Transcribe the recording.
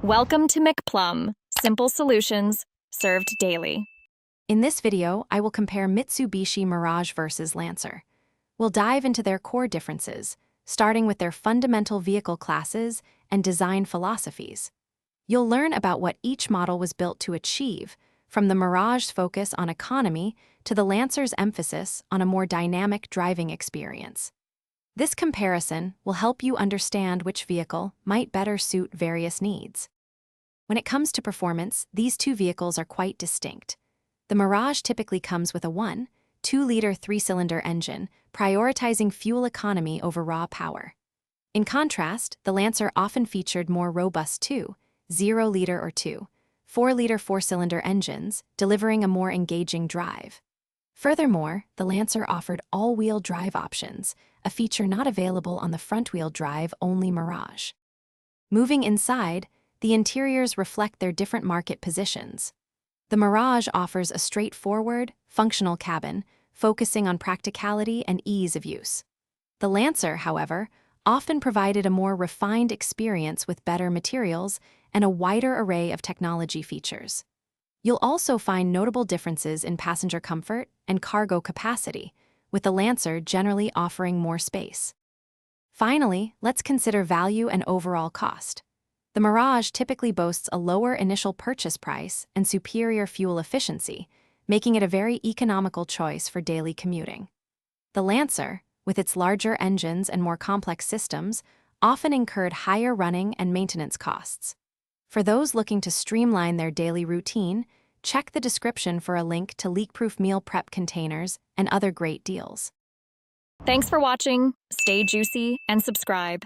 Welcome to McPlum, simple solutions served daily. In this video, I will compare Mitsubishi Mirage versus Lancer. We'll dive into their core differences, starting with their fundamental vehicle classes and design philosophies. You'll learn about what each model was built to achieve, from the Mirage's focus on economy to the Lancer's emphasis on a more dynamic driving experience. This comparison will help you understand which vehicle might better suit various needs. When it comes to performance, these two vehicles are quite distinct. The Mirage typically comes with a 1.2-liter 3-cylinder engine, prioritizing fuel economy over raw power. In contrast, the Lancer often featured more robust 2.0-liter or 2.4-liter 4-cylinder engines, delivering a more engaging drive. Furthermore, the Lancer offered all-wheel drive options, a feature not available on the front-wheel drive-only Mirage. Moving inside, the interiors reflect their different market positions. The Mirage offers a straightforward, functional cabin, focusing on practicality and ease of use. The Lancer, however, often provided a more refined experience with better materials and a wider array of technology features. You'll also find notable differences in passenger comfort and cargo capacity, with the Lancer generally offering more space. Finally, let's consider value and overall cost. The Mirage typically boasts a lower initial purchase price and superior fuel efficiency, making it a very economical choice for daily commuting. The Lancer, with its larger engines and more complex systems, often incurred higher running and maintenance costs. For those looking to streamline their daily routine, check the description for a link to leak-proof meal prep containers and other great deals. Thanks for watching. Stay juicy and subscribe.